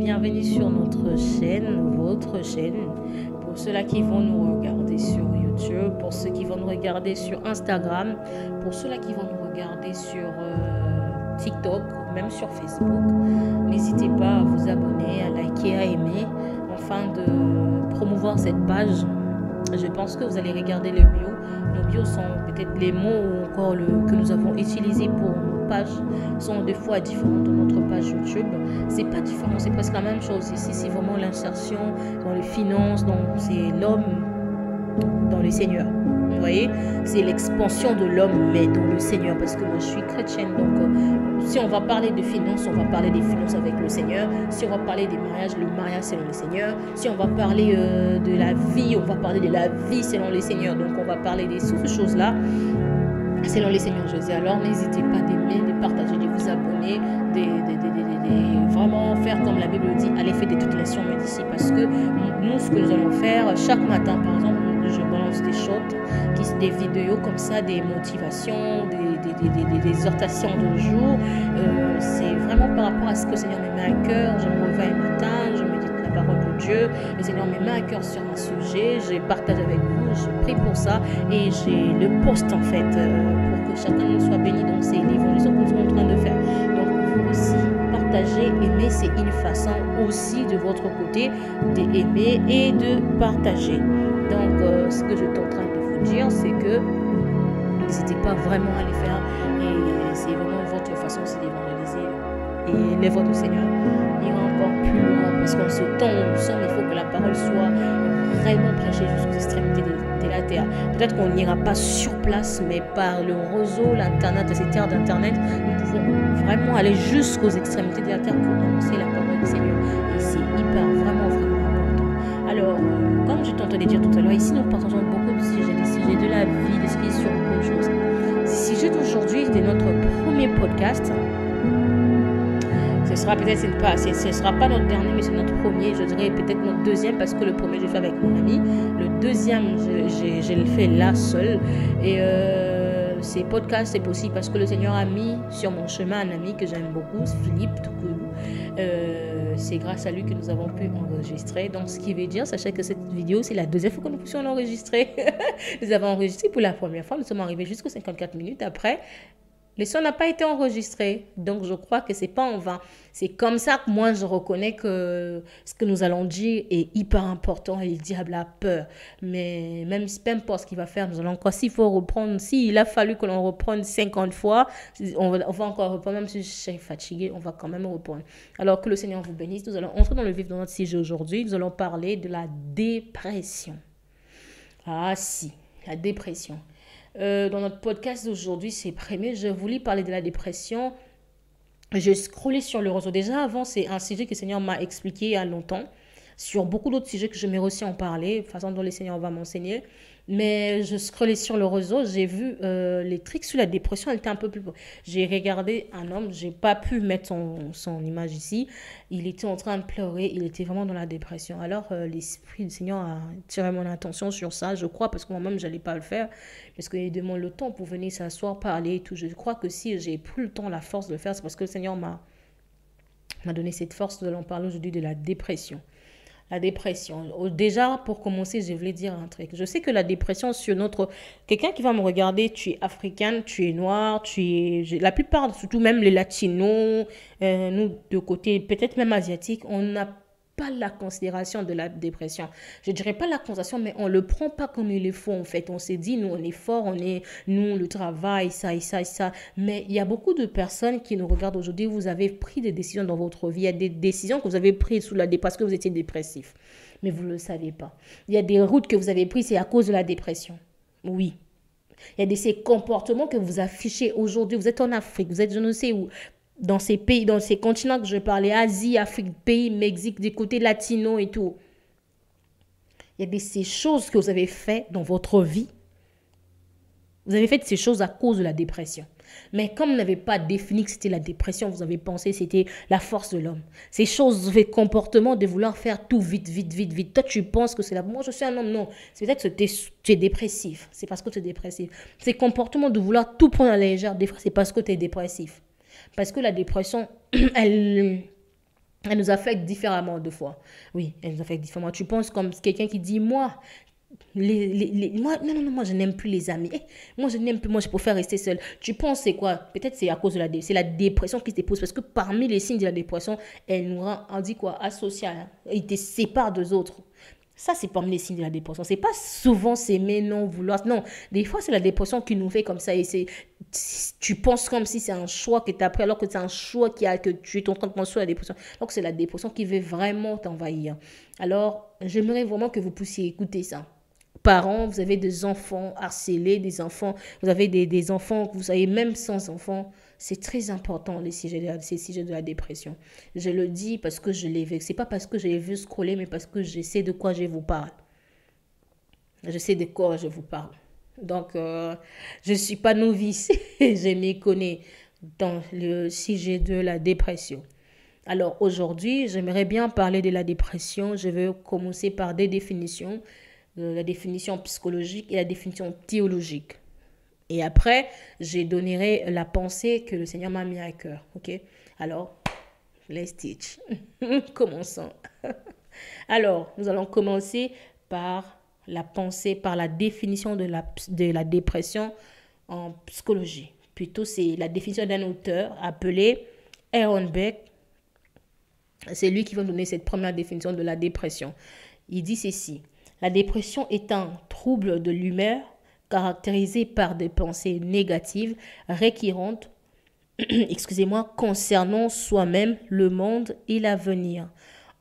bienvenue sur notre chaîne, votre chaîne. Pour ceux-là qui vont nous regarder sur YouTube, pour ceux qui vont nous regarder sur Instagram, pour ceux-là qui vont nous regarder sur TikTok, même sur Facebook, n'hésitez pas à vous abonner, à liker, à aimer, afin de promouvoir cette page. Je pense que vous allez regarder le bio. Nos bios sont peut-être les mots ou encore que nous avons utilisés pour nos pages sont des fois différents de notre page YouTube. C'est pas différent, c'est presque la même chose. Ici, c'est vraiment l'insertion dans les finances, c'est l'homme dans le Seigneur. Vous voyez, c'est l'expansion de l'homme, mais dans le Seigneur, parce que moi je suis chrétienne, donc si on va parler de finances, on va parler des finances avec le Seigneur. Si on va parler des mariages, le mariage selon le Seigneur. Si on va parler de la vie, on va parler de la vie selon le Seigneur. Donc on va parler de toutes ces choses-là selon le Seigneur Jésus. Alors n'hésitez pas d'aimer, de partager, de vous abonner, de vraiment faire comme la Bible dit, aller faire des toutes les sommes d'ici. Parce que nous, ce que nous allons faire chaque matin, par exemple, je balance des shorts, des vidéos comme ça, des motivations, des exhortations de jour. C'est vraiment par rapport à ce que le Seigneur me met à cœur. Je me réveille le matin, je médite la parole de Dieu. Le Seigneur me met à cœur sur un sujet. Je partage avec vous, je prie pour ça et j'ai le poste en fait pour que chacun soit béni dans ses évolutions que nous sommes en train de faire. Donc vous aussi, partagez, aimer, c'est une façon aussi de votre côté d'aimer et de partager. Donc, ce que je suis en train de vous dire, c'est que n'hésitez pas vraiment à les faire. Et c'est vraiment votre façon aussi d'évangéliser. Et l'œuvre du Seigneur ira encore plus loin. Parce qu'en ce temps où nous sommes, il faut que la parole soit vraiment prêchée jusqu'aux extrémités de la terre. Peut-être qu'on n'ira pas sur place, mais par le réseau, l'Internet, cette terre d'Internet, nous pouvons vraiment aller jusqu'aux extrémités de la terre pour annoncer la parole du Seigneur. Et c'est hyper, vraiment important. Alors, comme je t'entendais dire tout à l'heure, ici nous partageons beaucoup de sujets, des sujets de la vie, des sujets sur beaucoup de choses. Ce sujet d'aujourd'hui est notre premier podcast. Ce sera peut-être ce sera pas notre dernier, mais c'est notre premier. Je dirais peut-être notre deuxième parce que le premier je le fais avec mon ami. Le deuxième, je le fais là seul. Et ces podcasts, c'est possible parce que le Seigneur a mis sur mon chemin un ami que j'aime beaucoup, Philippe Toukoulou. C'est grâce à lui que nous avons pu enregistrer. Donc, ce qui veut dire, sachez que cette vidéo, c'est la deuxième fois que nous puissions l'enregistrer. Nous avons enregistré pour la première fois. Nous sommes arrivés jusqu'aux 54 minutes après. Le son n'a pas été enregistré, donc je crois que c'est pas en vain. C'est comme ça que moi je reconnais que ce que nous allons dire est hyper important et le diable a peur. Mais même peu importe ce qu'il va faire, nous allons encore, s'il faut reprendre, s'il a fallu que l'on reprenne 50 fois, on va encore reprendre, même si je suis fatiguée, on va quand même reprendre. Alors que le Seigneur vous bénisse, nous allons entrer dans le vif de notre sujet aujourd'hui, nous allons parler de la dépression. Ah si, la dépression. Dans notre podcast d'aujourd'hui, c'est premier, je voulais parler de la dépression. J'ai scrollé sur le réseau. Déjà avant, c'est un sujet que le Seigneur m'a expliqué il y a longtemps. Sur beaucoup d'autres sujets que j'aimerais aussi en parler, façon dont le Seigneur va m'enseigner. Mais je scrollais sur le réseau, j'ai vu les trucs sur la dépression, elle était un peu plus... J'ai regardé un homme, j'ai pas pu mettre son image ici. Il était en train de pleurer, il était vraiment dans la dépression. Alors l'Esprit du Seigneur a tiré mon attention sur ça, je crois, parce que moi-même, je n'allais pas le faire. Parce qu'il demande le temps pour venir s'asseoir, parler et tout. Je crois que si j'ai pris le temps, la force de le faire, c'est parce que le Seigneur m'a donné cette force de l'en parler aujourd'hui de la dépression. La dépression. Déjà, pour commencer, je voulais dire un truc. Je sais que la dépression sur notre... Quelqu'un qui va me regarder, tu es africaine, tu es noire, la plupart, surtout même les latinos, nous, de côté, peut-être même asiatiques, on n'a pas la considération de la dépression. Je dirais pas la considération, mais on le prend pas comme il le faut en fait. On s'est dit, nous on est fort, nous le travail, ça et ça et ça. Mais il y a beaucoup de personnes qui nous regardent aujourd'hui. Vous avez pris des décisions dans votre vie. Il y a des décisions que vous avez prises parce que vous étiez dépressif. Mais vous ne le savez pas. Il y a des routes que vous avez prises, c'est à cause de la dépression. Oui. Il y a ces comportements que vous affichez aujourd'hui. Vous êtes en Afrique, vous êtes je ne sais où. Dans ces pays, dans ces continents que je parlais, Asie, Afrique, pays, Mexique, des côtés latinos et tout. Il y a ces choses que vous avez faites dans votre vie. Vous avez fait ces choses à cause de la dépression. Mais comme vous n'avez pas défini que c'était la dépression, vous avez pensé que c'était la force de l'homme. Ces choses, ces comportements de vouloir faire tout vite, vite, vite, vite. Toi, tu penses que c'est la... Moi, je suis un homme, non. C'est peut-être que tu es dépressif. C'est parce que tu es dépressif. Ces comportements de vouloir tout prendre à la légère, des fois, c'est parce que tu es dépressif. Parce que la dépression, elle Elle nous affecte différemment deux fois. Oui, elle nous affecte différemment. Tu penses comme quelqu'un qui dit, moi, moi, non, non, non, moi, je n'aime plus les amis. Moi, je n'aime plus, moi, je préfère rester seule. Tu penses, c'est quoi? Peut-être c'est à cause de c'est la dépression qui se dépose. Parce que parmi les signes de la dépression, elle nous rend, on dit quoi? Asocial. Il te sépare des autres. Ça, c'est parmi les signes de la dépression. C'est pas souvent s'aimer, non, vouloir. Non, des fois, c'est la dépression qui nous fait comme ça. Et tu penses comme si c'est un choix que tu as pris, alors que c'est un choix que tu es en train de penser sur la dépression. Donc, c'est la dépression qui veut vraiment t'envahir. Alors, j'aimerais vraiment que vous puissiez écouter ça. Parents, vous avez des enfants harcelés, des enfants, vous avez des enfants, vous avez même sans enfants. C'est très important, ces sujets de la dépression. Je le dis parce que je l'ai vu. C'est pas parce que je l'ai vu scroller, mais parce que je sais de quoi je vous parle. Je sais de quoi je vous parle. Donc, je ne suis pas novice. Je m'y connais dans le sujet de la dépression. Alors, aujourd'hui, j'aimerais bien parler de la dépression. Je vais commencer par des définitions. La définition psychologique et la définition théologique. Et après, je donnerai la pensée que le Seigneur m'a mis à cœur. Ok? Alors, let's teach. Commençons. Alors, nous allons commencer par la pensée, par la définition de la dépression en psychologie. Plutôt, c'est la définition d'un auteur appelé Aaron Beck. C'est lui qui va donner cette première définition de la dépression. Il dit ceci. La dépression est un trouble de l'humeur caractérisé par des pensées négatives récurrentes concernant soi-même, le monde et l'avenir,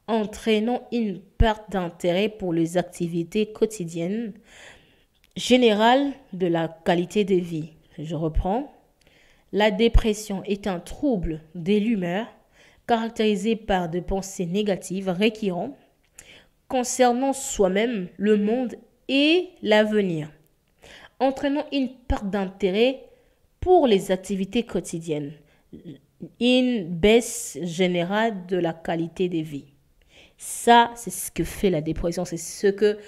entraînant une perte d'intérêt pour les activités quotidiennes générales de la qualité de vie. Je reprends. La dépression est un trouble de l'humeur caractérisé par des pensées négatives récurrentes concernant soi-même, le monde et l'avenir, entraînant une perte d'intérêt pour les activités quotidiennes, une baisse générale de la qualité de vie. Ça, c'est ce que fait la dépression, c'est ce que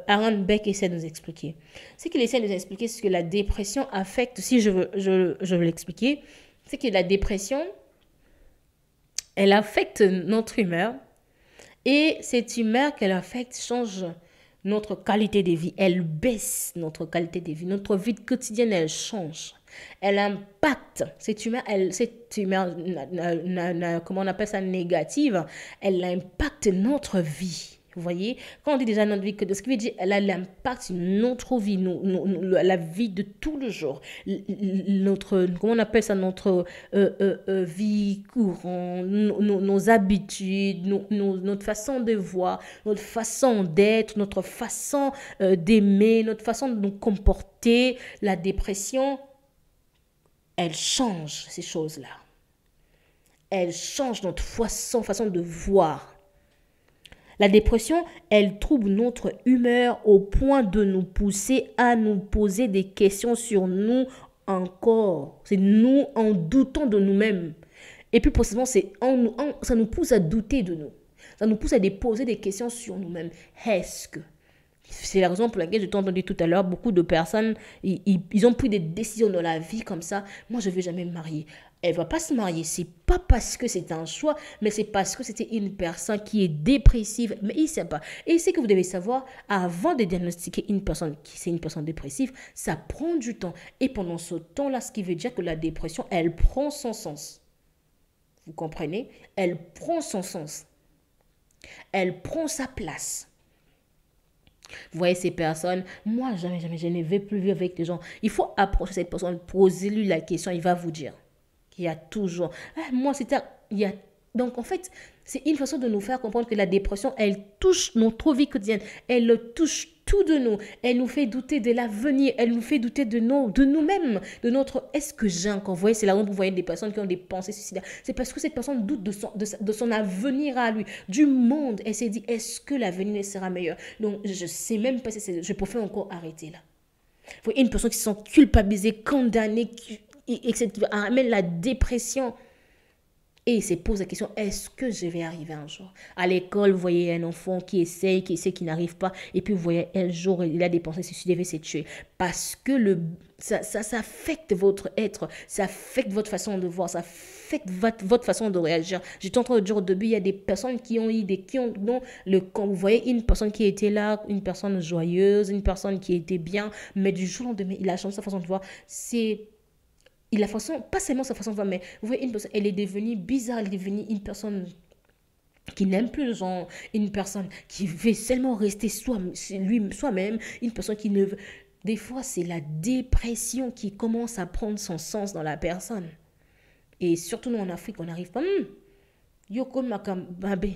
Aaron Beck essaie de nous expliquer. Ce qu'il essaie de nous expliquer, c'est que la dépression affecte, si je veux l'expliquer, c'est que la dépression, elle affecte notre humeur, et cette humeur qu'elle affecte change notre qualité de vie. Elle baisse notre qualité de vie. Notre vie quotidienne, elle change. Elle impacte. Cette humeur, comment on appelle ça, négative, elle impacte notre vie. Vous voyez, quand on dit déjà notre vie, ce qui veut dire, elle a l'impact sur notre vie, la vie de tout le jour, comment on appelle ça, notre vie courante, nos habitudes, notre façon de voir, notre façon d'être, notre façon d'aimer, notre façon de nous comporter. La dépression, elle change ces choses-là. Elle change notre façon de voir. La dépression, elle trouble notre humeur au point de nous pousser à nous poser des questions sur nous encore. C'est nous en doutant de nous-mêmes. Et plus précisément, ça nous pousse à douter de nous. Ça nous pousse à poser des questions sur nous-mêmes. Est-ce que... C'est la raison pour laquelle je t'ai entendu tout à l'heure, beaucoup de personnes, ils ont pris des décisions dans la vie comme ça. Moi, je ne vais jamais me marier. Elle ne va pas se marier. C'est pas parce que c'est un choix, mais c'est parce que c'était une personne qui est dépressive. Mais il ne sait pas. Et c'est que vous devez savoir, avant de diagnostiquer une personne qui c'est une personne dépressive, ça prend du temps. Et pendant ce temps-là, ce qui veut dire que la dépression, elle prend son sens. Vous comprenez? Elle prend son sens. Elle prend sa place. Vous voyez ces personnes, moi jamais, je ne vais plus vivre avec les gens. Il faut approcher cette personne, poser-lui la question, il va vous dire. Il y a toujours, donc en fait, c'est une façon de nous faire comprendre que la dépression, elle touche notre vie quotidienne, elle touche tout de nous, elle nous fait douter de l'avenir, elle nous fait douter de nous-mêmes, de notre est-ce que j'ai encore. Vous voyez, c'est là où vous voyez des personnes qui ont des pensées suicidaires. C'est parce que cette personne doute de son avenir à lui, du monde. Elle s'est dit, est-ce que l'avenir sera meilleur? Donc, je ne sais même pas si je préfère encore arrêter là. Vous voyez, une personne qui se sent culpabilisée, condamnée, etc. Amène la dépression. Et il se pose la question, est-ce que je vais arriver un jour? À l'école, vous voyez un enfant qui essaie, qui n'arrive pas. Et puis, vous voyez, un jour, il a des pensées suicidaires, il va se tuer. Parce que ça affecte votre être, ça affecte votre façon de voir, ça affecte votre façon de réagir. J'étais en train de dire au début, il y a des personnes qui ont eu quand vous voyez une personne qui était là, une personne joyeuse, une personne qui était bien, mais du jour au lendemain, il a changé sa façon de voir. Pas seulement sa façon de voir, mais vous voyez une personne, elle est devenue bizarre, elle est devenue une personne qui n'aime plus le genre, une personne qui veut seulement rester soi-même, une personne qui ne veut... Des fois, c'est la dépression qui commence à prendre son sens dans la personne. Et surtout, nous, en Afrique, on n'arrive pas... Yoko Makambabe,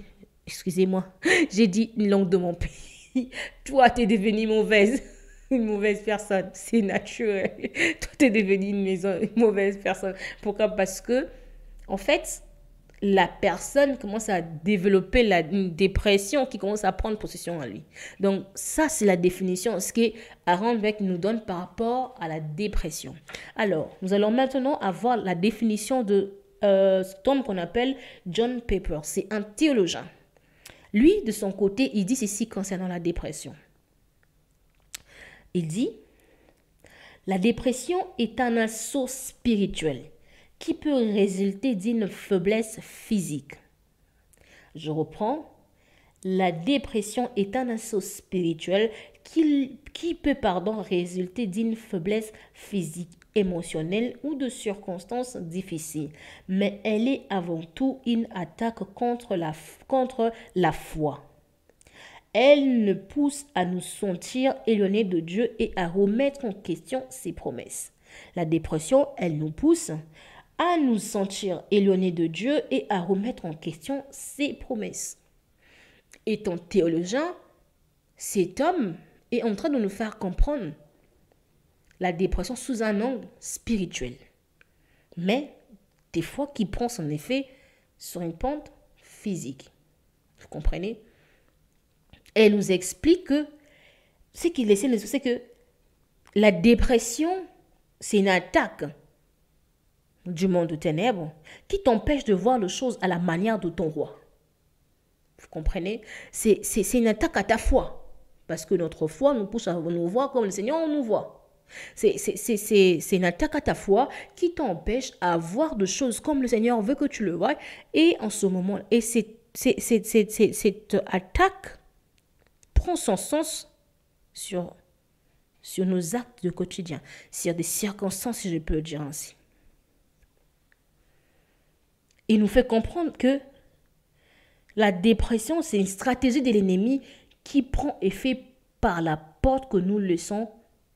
excusez-moi, j'ai dit une langue de mon pays. Toi, t'es devenue mauvaise. Une mauvaise personne. C'est naturel. Toi, t'es devenue une mauvaise personne. Pourquoi? Parce que, en fait... la personne commence à développer une dépression qui commence à prendre possession en lui. Donc, ça, c'est la définition, ce que Aaron Beck nous donne par rapport à la dépression. Alors, nous allons maintenant avoir la définition de cet homme qu'on appelle John Piper. C'est un théologien. Lui, de son côté, il dit ceci concernant la dépression. Il dit, la dépression est un assaut spirituel qui peut résulter d'une faiblesse physique. Je reprends. La dépression est un assaut spirituel qui peut résulter d'une faiblesse physique, émotionnelle ou de circonstances difficiles. Mais elle est avant tout une attaque contre la foi. Elle nous pousse à nous sentir éloignés de Dieu et à remettre en question ses promesses. La dépression, elle nous pousse à nous sentir éloignés de Dieu et à remettre en question ses promesses. Étant théologien, cet homme est en train de nous faire comprendre la dépression sous un angle spirituel. Mais des fois qui prend son effet sur une pente physique. Vous comprenez? Elle nous explique que ce qu'il essaie de nous dire, c'est que la dépression, c'est une attaque du monde de ténèbres qui t'empêche de voir les choses à la manière de ton roi. Vous comprenez? C'est une attaque à ta foi. Parce que notre foi nous pousse à nous voir comme le Seigneur nous voit. C'est une attaque à ta foi qui t'empêche à voir de choses comme le Seigneur veut que tu le vois. Et en ce moment, cette attaque prend son sens sur nos actes de quotidien, sur des circonstances, si je peux le dire ainsi. Il nous fait comprendre que la dépression, c'est une stratégie de l'ennemi qui prend effet par la porte que nous laissons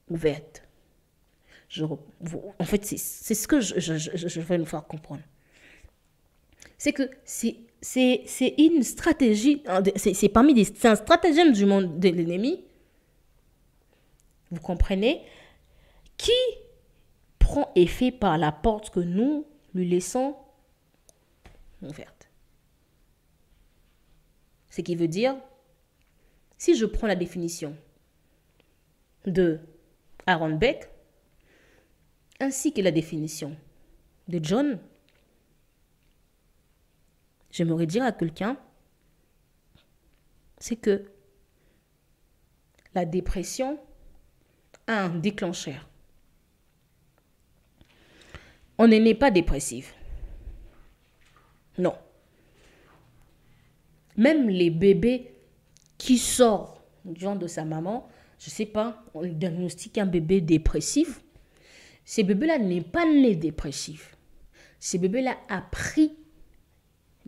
ouverte. En fait, c'est ce que je vais nous faire comprendre. C'est que c'est une stratégie, c'est un stratagème du monde de l'ennemi, vous comprenez, qui prend effet par la porte que nous lui laissons ouverte. Ce qui veut dire, si je prends la définition de Aaron Beck, ainsi que la définition de John, j'aimerais dire à quelqu'un, c'est que la dépression a un déclencheur. On n'est pas dépressif. Non. Même les bébés qui sortent du ventre de sa maman, je ne sais pas, on diagnostique un bébé dépressif. Ce bébé-là n'est pas né dépressif. Ce bébé-là a pris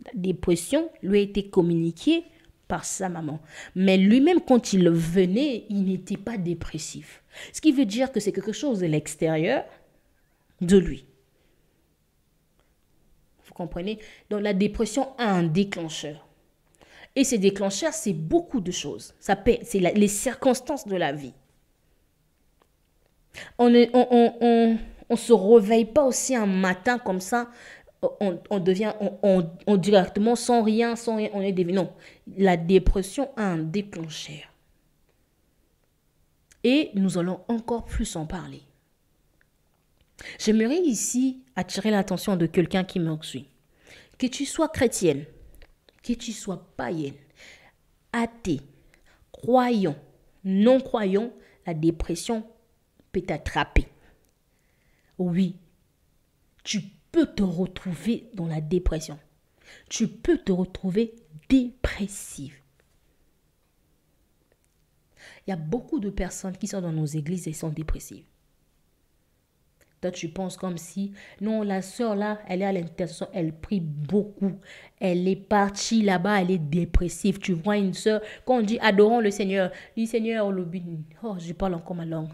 la dépression, lui a été communiquée par sa maman. Mais lui-même, quand il venait, il n'était pas dépressif. Ce qui veut dire que c'est quelque chose de l'extérieur de lui. Vous comprenez? Donc la dépression a un déclencheur. Et ces déclencheurs, c'est beaucoup de choses. C'est les circonstances de la vie. On se réveille pas aussi un matin comme ça, on devient directement sans rien, on est devenu. Non, la dépression a un déclencheur. Et nous allons encore plus en parler. J'aimerais ici attirer l'attention de quelqu'un qui me suit. Que tu sois chrétienne, que tu sois païenne, athée, croyant, non-croyant, la dépression peut t'attraper. oui, tu peux te retrouver dans la dépression. Tu peux te retrouver dépressive. Il y a beaucoup de personnes qui sont dans nos églises et sont dépressives. Toi, tu penses comme si, non, la sœur là, elle est à l'intercession, elle prie beaucoup. Elle est partie là-bas, elle est dépressive. Tu vois une sœur, quand on dit adorons le Seigneur, dis Seigneur, oh, je parle encore ma langue.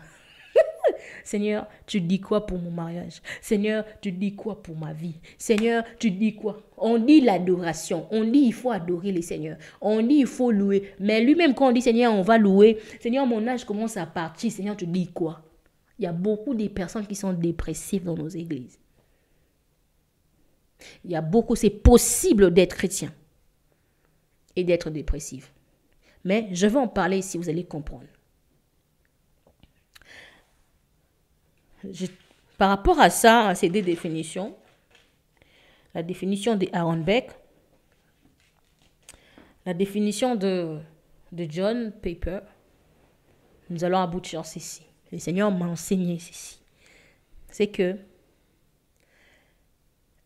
Seigneur, tu dis quoi pour mon mariage? Seigneur, tu dis quoi pour ma vie? Seigneur, tu dis quoi? On dit l'adoration. On dit il faut adorer les seigneurs. On dit il faut louer. Mais lui-même, quand on dit Seigneur, on va louer. Seigneur, mon âge commence à partir. Seigneur, tu dis quoi? Il y a beaucoup de personnes qui sont dépressives dans nos églises. Il y a beaucoup, c'est possible d'être chrétien et d'être dépressif. Mais je vais en parler si vous allez comprendre. Par rapport à ça, à ces deux définitions, la définition de Aaron Beck, la définition de John Piper, nous allons aboutir ceci. Le Seigneur m'a enseigné ceci. C'est que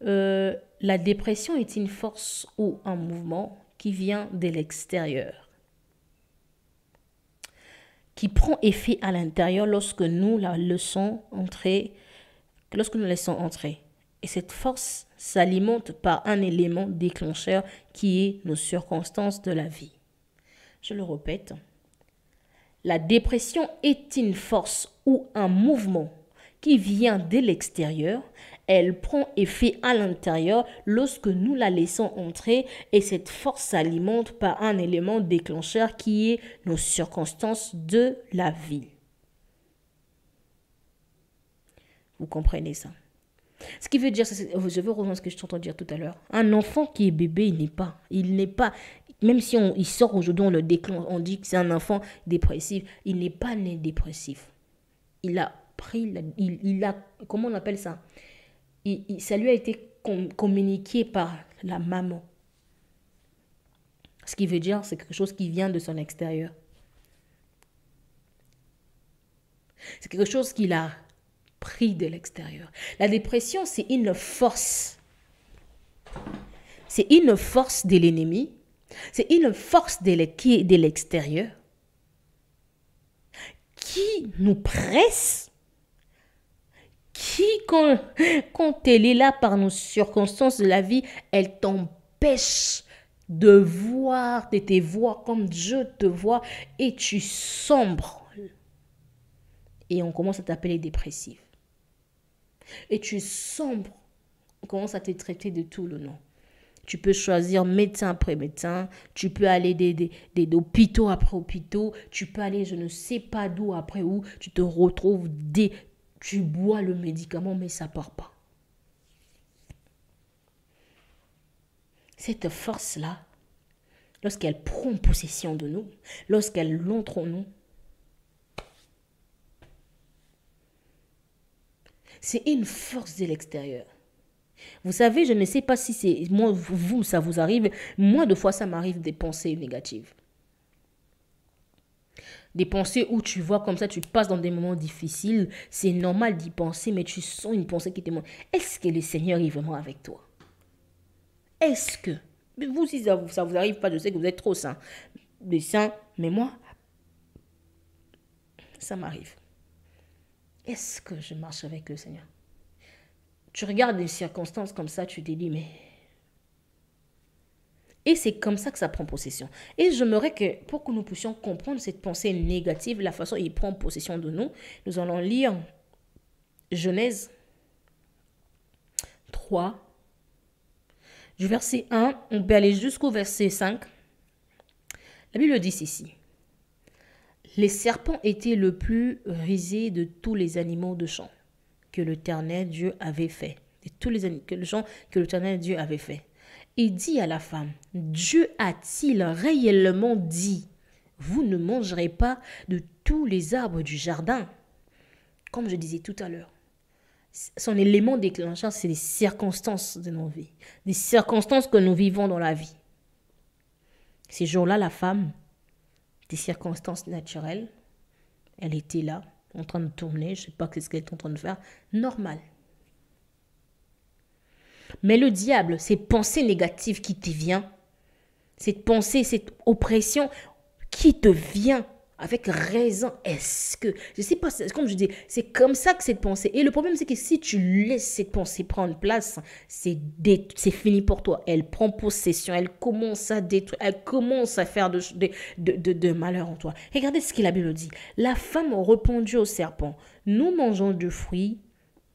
la dépression est une force ou un mouvement qui vient de l'extérieur, qui prend effet à l'intérieur lorsque nous la laissons entrer, Et cette force s'alimente par un élément déclencheur qui est nos circonstances de la vie. Je le répète, la dépression est une force ou un mouvement qui vient de l'extérieur. Elle prend effet à l'intérieur lorsque nous la laissons entrer et cette force s'alimente par un élément déclencheur qui est nos circonstances de la vie. Vous comprenez ça? Ce qui veut dire, je veux revenir à ce que je t'entends dire tout à l'heure. Un enfant qui est bébé, il n'est pas, même si il sort aujourd'hui, on le déclenche, on dit que c'est un enfant dépressif, il n'est pas né dépressif. Il a pris, comment on appelle ça? Ça lui a été communiqué par la maman. Ce qui veut dire, c'est quelque chose qui vient de son extérieur. C'est quelque chose qu'il a pris de l'extérieur. La dépression, c'est une force. C'est une force de l'ennemi. C'est une force qui est de l'extérieur qui nous presse, qui, quand elle est là par nos circonstances de la vie, elle t'empêche de te voir comme Dieu te voit et tu sombres. Et on commence à t'appeler dépressif. Et tu sombres, on commence à te traiter de tout le nom. Tu peux choisir médecin après médecin, tu peux aller d'hôpitaux après hôpitaux, tu peux aller je ne sais pas d'où après où, tu te retrouves, tu bois le médicament mais ça ne part pas. Cette force-là, lorsqu'elle prend possession de nous, lorsqu'elle entre en nous, c'est une force de l'extérieur. Vous savez, je ne sais pas si c'est moi, vous, ça vous arrive. Moi, de fois, ça m'arrive des pensées négatives. Des pensées où tu vois comme ça, tu passes dans des moments difficiles. C'est normal d'y penser, mais tu sens une pensée qui te demande, est-ce que le Seigneur est vraiment avec toi? Est-ce que, mais vous, si ça vous arrive pas, je sais que vous êtes trop saints, mais moi, ça m'arrive. Est-ce que je marche avec le Seigneur? Tu regardes des circonstances comme ça, tu te dis, mais... Et c'est comme ça que ça prend possession. Et j'aimerais que, pour que nous puissions comprendre cette pensée négative, la façon dont il prend possession de nous, nous allons lire Genèse 3, du verset 1, on peut aller jusqu'au verset 5. La Bible dit ceci. Les serpents étaient le plus rusé de tous les animaux de champ que l'Éternel Dieu avait fait. De tous les animaux que l'Éternel Dieu avait fait. Il dit à la femme, Dieu a-t-il réellement dit, vous ne mangerez pas de tous les arbres du jardin? Comme je disais tout à l'heure, son élément déclencheur, c'est les circonstances de nos vies. Les circonstances que nous vivons dans la vie. Ces jours-là, la femme, des circonstances naturelles, elle était là, en train de tourner, je ne sais pas ce qu'elle est en train de faire, normal. Mais le diable, ces pensées négatives qui te viennent, cette pensée, cette oppression qui te vient avec raison, est-ce que, je sais pas, comme je dis, c'est comme ça que cette pensée, et le problème c'est que si tu laisses cette pensée prendre place, c'est fini pour toi, elle prend possession, elle commence à détruire, elle commence à faire de malheur en toi. Regardez ce que la Bible dit, la femme répondit au serpent, nous mangeons du fruit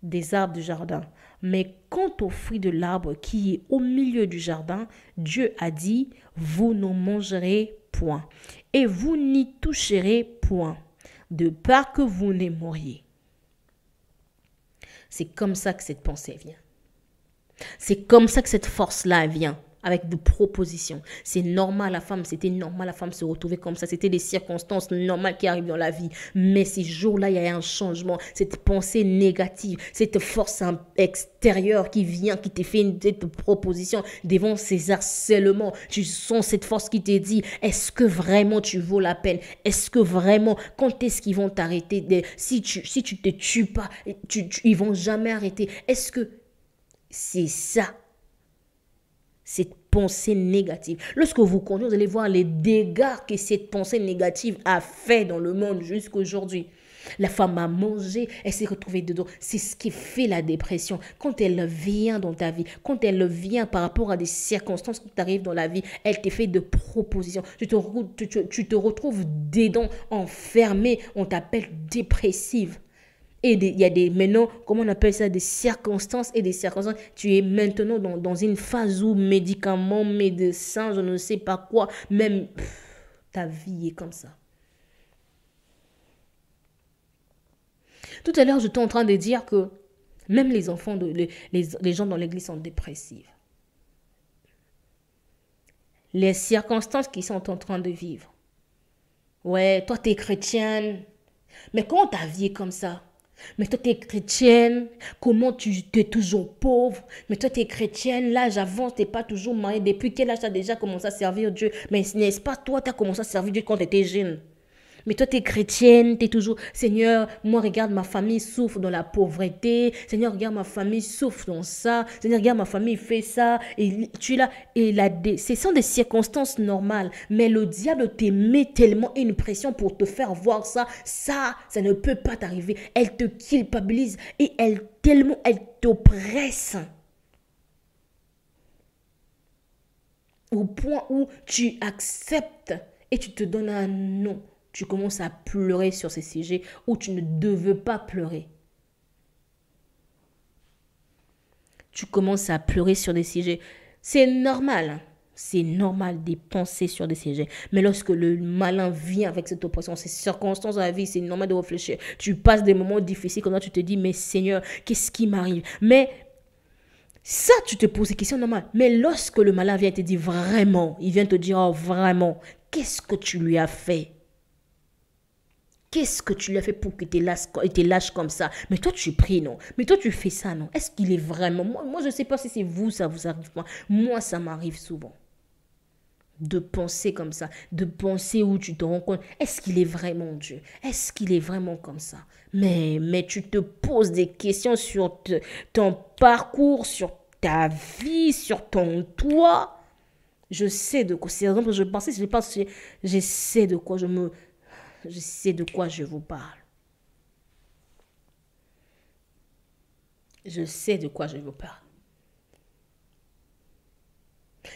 des arbres du jardin, mais quant au fruit de l'arbre qui est au milieu du jardin, Dieu a dit, vous n'en mangerez point, et vous n'y toucherez point, de peur que vous ne mouriez. C'est comme ça que cette pensée vient. C'est comme ça que cette force-là vient, avec des propositions. C'est normal, la femme, c'était normal, la femme se retrouver comme ça. C'était des circonstances normales qui arrivent dans la vie. Mais ces jours-là, il y a un changement. Cette pensée négative, cette force extérieure qui vient, qui te fait cette proposition devant ces harcèlements. Tu sens cette force qui te dit, est-ce que vraiment tu vaux la peine? Est-ce que vraiment, quand est-ce qu'ils vont t'arrêter? Si tu te tues pas, ils vont jamais arrêter. Est-ce que c'est ça? Cette pensée négative. Lorsque vous continuez, vous allez voir les dégâts que cette pensée négative a fait dans le monde jusqu'à aujourd'hui. La femme a mangé, elle s'est retrouvée dedans. C'est ce qui fait la dépression. Quand elle vient dans ta vie, quand elle vient par rapport à des circonstances qui t'arrivent dans la vie, elle te fait de propositions. Tu te retrouves dedans, enfermée, on t'appelle dépressive. Et il y a maintenant, comment on appelle ça, des circonstances et des circonstances. Tu es maintenant dans une phase où médicaments, médecins, je ne sais pas quoi, même ta vie est comme ça. Tout à l'heure, j'étais en train de dire que même les enfants, les gens dans l'église sont dépressifs. Les circonstances qu'ils sont en train de vivre. Ouais, toi, tu es chrétienne, mais comment ta vie est comme ça? Mais toi, tu es chrétienne, comment tu es toujours pauvre? Mais toi, tu es chrétienne, l'âge avance, tu n'es pas toujours mariée. Depuis quel âge tu as déjà commencé à servir Dieu? Mais n'est-ce pas toi, tu as commencé à servir Dieu quand tu étais jeune? Mais toi, tu es chrétienne, tu es toujours, Seigneur, moi, regarde, ma famille souffre dans la pauvreté. Seigneur, regarde, ma famille souffre dans ça. Seigneur, regarde, ma famille fait ça. Et tu es là. Et ce sont des circonstances normales. Mais le diable te met tellement une pression pour te faire voir ça. Ça ne peut pas t'arriver. Elle te culpabilise et elle t'oppresse. Au point où tu acceptes et tu te donnes un non. Tu commences à pleurer sur ces sujets où tu ne devais pas pleurer. Tu commences à pleurer sur des sujets. C'est normal. C'est normal de penser sur des sujets. Mais lorsque le malin vient avec cette oppression, ces circonstances dans la vie, c'est normal de réfléchir. Tu passes des moments difficiles quand tu te dis, mais Seigneur, qu'est-ce qui m'arrive? Mais ça, tu te poses des questions normales. Mais lorsque le malin vient te dire vraiment, il vient te dire, oh vraiment, qu'est-ce que tu lui as fait? Qu'est-ce que tu lui as fait pour qu'il te lâche comme ça? Mais toi, tu pries, non? Mais toi, tu fais ça, non? Est-ce qu'il est vraiment... Moi, je ne sais pas si c'est vous, ça vous arrive pas. Moi, ça m'arrive souvent. De penser comme ça. De penser où tu te rends compte. Est-ce qu'il est vraiment Dieu? Est-ce qu'il est vraiment comme ça? Mais tu te poses des questions sur ton parcours, sur ta vie, sur ton toi. Je sais de quoi. C'est exemple, je sais de quoi je sais de quoi je vous parle. Je sais de quoi je vous parle.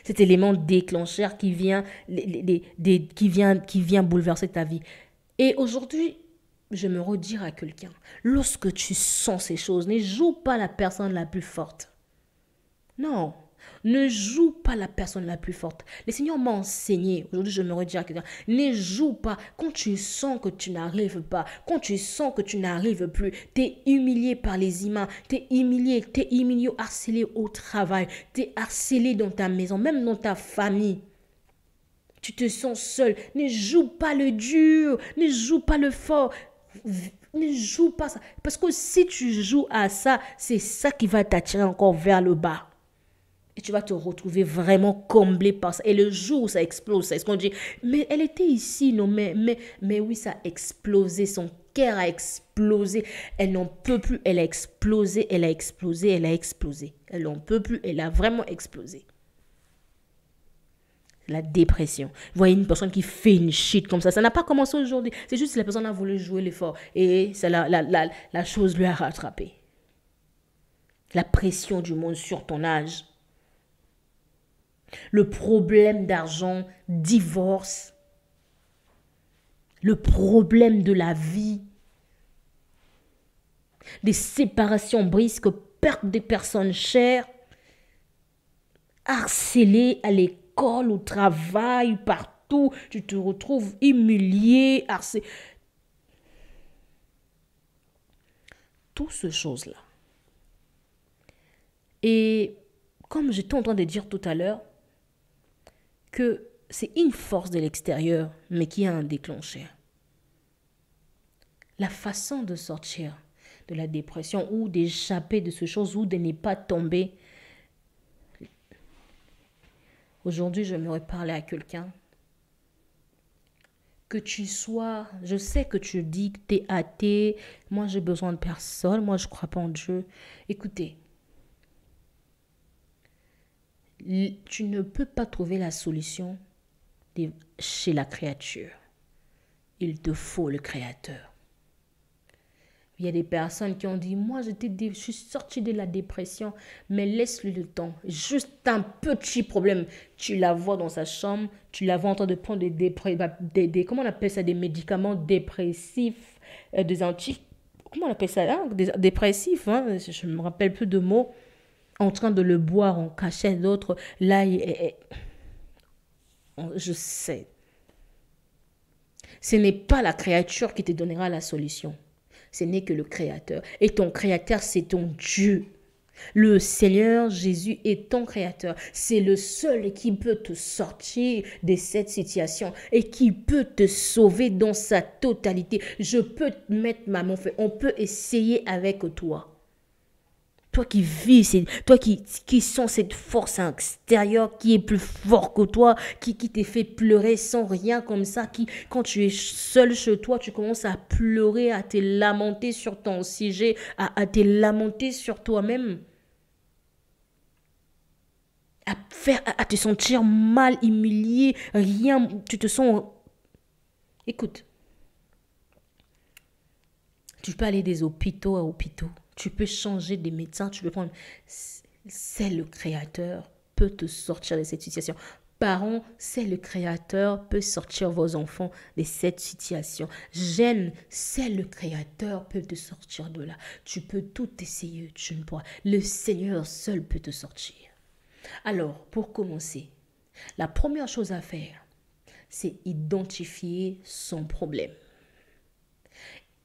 Cet élément déclencheur qui vient bouleverser ta vie. Et aujourd'hui, je me redire à quelqu'un, lorsque tu sens ces choses, ne joue pas la personne la plus forte. Non. Ne joue pas la personne la plus forte. Le Seigneur m'a enseigné. Aujourd'hui, je me redis à quelqu'un. Ne joue pas. Quand tu sens que tu n'arrives pas, quand tu sens que tu n'arrives plus, tu es humilié par les humains, tu es humilié, harcelé au travail, tu es harcelé dans ta maison, même dans ta famille. Tu te sens seul. Ne joue pas le dur. Ne joue pas le fort. Ne joue pas ça. Parce que si tu joues à ça, c'est ça qui va t'attirer encore vers le bas. Et tu vas te retrouver vraiment comblé par ça. Et le jour où ça explose, c'est ce qu'on dit. Mais elle était ici, non, mais oui, ça a explosé son cœur a explosé. Elle n'en peut plus. Elle a explosé, elle a explosé, elle a explosé. Elle n'en peut plus. Elle a vraiment explosé. La dépression. Vous voyez une personne qui fait une shit comme ça n'a pas commencé aujourd'hui. C'est juste que la personne a voulu jouer l'effort. Et ça, la chose lui a rattrapé. La pression du monde sur ton âge. Le problème d'argent, divorce. Le problème de la vie. Des séparations brisques, perte des personnes chères. Harcelé à l'école, au travail, partout. Tu te retrouves humilié, harcelé. Toutes ces choses-là. Et comme j'étais en train de dire tout à l'heure, que c'est une force de l'extérieur, mais qui a un déclencheur. La façon de sortir de la dépression ou d'échapper de ces choses ou de ne pas tomber. Aujourd'hui, j'aimerais parler à quelqu'un. Que tu sois, je sais que tu dis que tu es athée, moi j'ai besoin de personne, moi je ne crois pas en Dieu. Écoutez, tu ne peux pas trouver la solution chez la créature. Il te faut le créateur. Il y a des personnes qui ont dit, moi je suis sortie de la dépression, mais laisse-lui le temps. Juste un petit problème. Tu la vois dans sa chambre, tu la vois en train de prendre comment on appelle ça, des médicaments dépressifs, comment on appelle ça, hein, des dépressifs, hein, je ne me rappelle plus de mots, en train de le boire en cachette, d'autres, là, je sais. Ce n'est pas la créature qui te donnera la solution. Ce n'est que le Créateur. Et ton Créateur, c'est ton Dieu. Le Seigneur Jésus est ton Créateur. C'est le seul qui peut te sortir de cette situation et qui peut te sauver dans sa totalité. Je peux te mettre ma main. On peut essayer avec toi. Toi qui vis, toi qui sens cette force extérieure qui est plus fort que toi, qui te fait pleurer sans rien comme ça, quand tu es seul chez toi, tu commences à pleurer, à te lamenter sur ton sujet, à te lamenter sur toi-même, à te sentir mal, humilié, rien, tu te sens... Écoute, tu peux aller des hôpitaux à hôpitaux. Tu peux changer des médecins, tu peux prendre... C'est le Créateur peut te sortir de cette situation. Parents, c'est le Créateur peut sortir vos enfants de cette situation. Jeunes, c'est le Créateur peut te sortir de là. Tu peux tout essayer, tu ne pourras. Le Seigneur seul peut te sortir. Alors, pour commencer, la première chose à faire, c'est identifier son problème.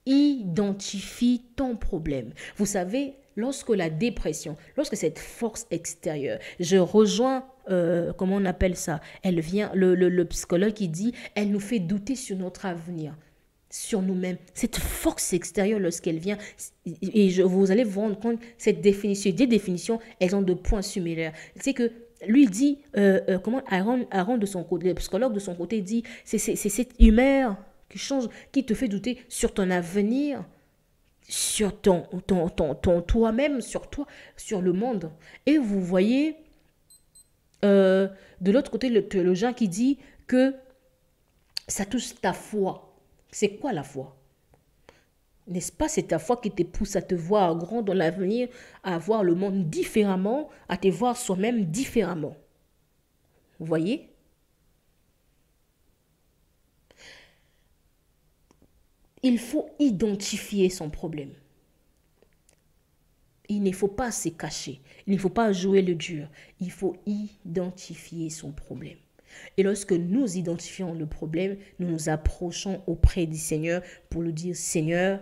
Identifie ton problème. Vous savez, lorsque la dépression, lorsque cette force extérieure, je rejoins, comment on appelle ça, elle vient, le psychologue qui dit, elle nous fait douter sur notre avenir, sur nous-mêmes. Cette force extérieure, lorsqu'elle vient, et vous allez vous rendre compte, cette définition, des définitions, elles ont 2 points similaires. C'est que lui dit, comment Aaron de son côté, le psychologue de son côté dit, c'est cette humeur qui change, qui te fait douter sur ton avenir, sur toi-même, sur toi, sur le monde. Et vous voyez, de l'autre côté, le théologien qui dit que ça touche ta foi. C'est quoi la foi? N'est-ce pas, c'est ta foi qui te pousse à te voir grand dans l'avenir, à voir le monde différemment, à te voir soi-même différemment. Vous voyez? Il faut identifier son problème. Il ne faut pas se cacher. Il ne faut pas jouer le dur. Il faut identifier son problème. Et lorsque nous identifions le problème, nous nous approchons auprès du Seigneur pour lui dire, Seigneur,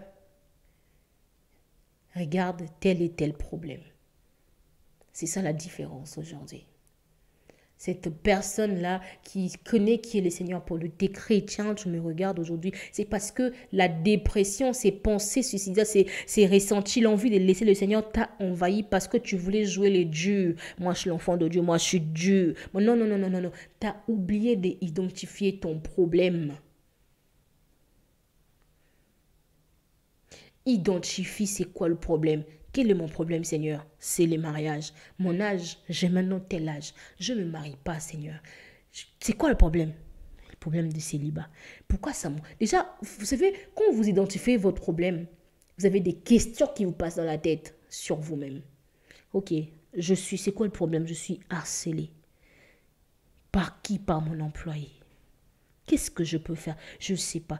regarde tel et tel problème. C'est ça la différence aujourd'hui. Cette personne-là qui connaît qui est le Seigneur pour lui, t'es chrétien, tu me regardes aujourd'hui, c'est parce que la dépression, ces pensées suicidaires, ces ressentis, l'envie de laisser le Seigneur t'a envahi parce que tu voulais jouer les dieux. Moi, je suis l'enfant de Dieu, moi, je suis Dieu. Non. T'as oublié d'identifier ton problème. Identifie c'est quoi le problème. Quel est mon problème, Seigneur? C'est les mariages. Mon âge, j'ai maintenant tel âge. Je ne me marie pas, Seigneur. C'est quoi le problème? Le problème du célibat. Pourquoi ça? Déjà, vous savez, quand vous identifiez votre problème, vous avez des questions qui vous passent dans la tête sur vous-même. Ok, c'est quoi le problème? Je suis harcelée. Par qui? Par mon employé. Qu'est-ce que je peux faire? Je ne sais pas.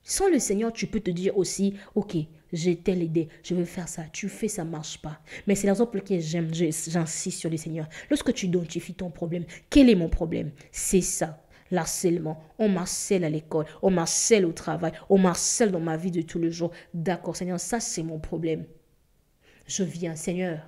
Sans le Seigneur, tu peux te dire aussi, ok, j'ai telle idée, je veux faire ça. Tu fais, ça ne marche pas. Mais c'est la raison pour laquelle j'insiste sur le Seigneur. Lorsque tu identifies ton problème, quel est mon problème? C'est ça. L'harcèlement. On m'harcèle à l'école, on m'harcèle au travail, on m'harcèle dans ma vie de tous les jours. D'accord, Seigneur, ça c'est mon problème. Je viens, Seigneur.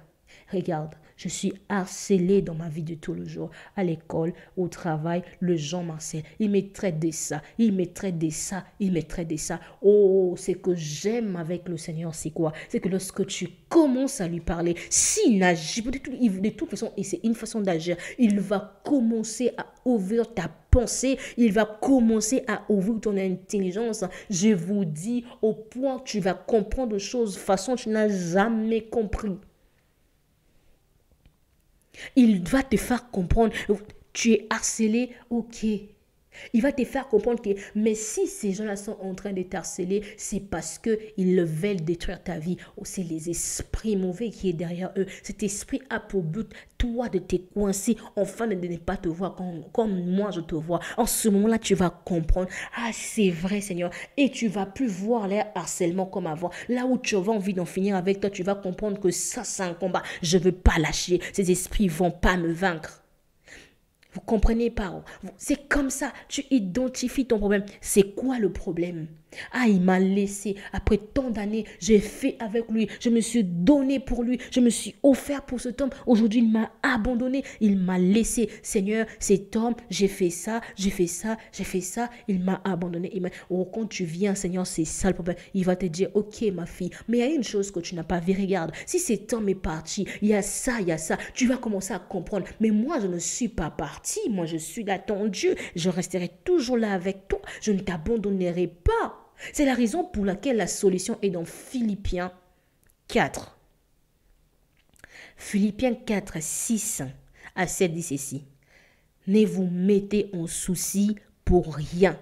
Regarde, je suis harcelée dans ma vie de tous les jours. À l'école, au travail, le gens m'harcèlent. Ils me traitent de ça, ils me traitent de ça, ils me traitent de ça. Oh, ce que j'aime avec le Seigneur, c'est quoi? C'est que lorsque tu commences à lui parler, s'il n'agit pas de toute façon, et c'est une façon d'agir, il va commencer à ouvrir ta pensée, il va commencer à ouvrir ton intelligence. Je vous dis, au point que tu vas comprendre des choses de façon que tu n'as jamais compris. Il va te faire comprendre, tu es harcelé, ok. Il va te faire comprendre que, mais si ces gens-là sont en train de t'harceler, c'est parce qu'ils veulent détruire ta vie. Ou c'est les esprits mauvais qui est derrière eux. Cet esprit a pour but, toi, de te coincer, enfin de ne pas te voir comme moi je te vois. En ce moment-là, tu vas comprendre, ah c'est vrai Seigneur, et tu vas plus voir les harcèlements comme avant. Là où tu as envie d'en finir avec toi, tu vas comprendre que ça c'est un combat. Je ne veux pas lâcher, ces esprits ne vont pas me vaincre. Vous comprenez pas? C'est comme ça. Tu identifies ton problème. C'est quoi le problème? Ah, il m'a laissé. Après tant d'années, j'ai fait avec lui. Je me suis donné pour lui. Je me suis offert pour cet homme. Aujourd'hui, il m'a abandonné. Il m'a laissé. Seigneur, cet homme, j'ai fait ça, j'ai fait ça, j'ai fait ça. Il m'a abandonné. Oh, quand tu viens, Seigneur, c'est ça le problème. Il va te dire, ok, ma fille, mais il y a une chose que tu n'as pas vu. Regarde, si cet homme est parti, il y a ça, il y a ça. Tu vas commencer à comprendre. Mais moi, je ne suis pas parti. Moi, je suis là, ton Dieu. Je resterai toujours là avec toi. Je ne t'abandonnerai pas. C'est la raison pour laquelle la solution est dans Philippiens 4. Philippiens 4, 6 à 7 dit ceci. Ne vous mettez en souci pour rien.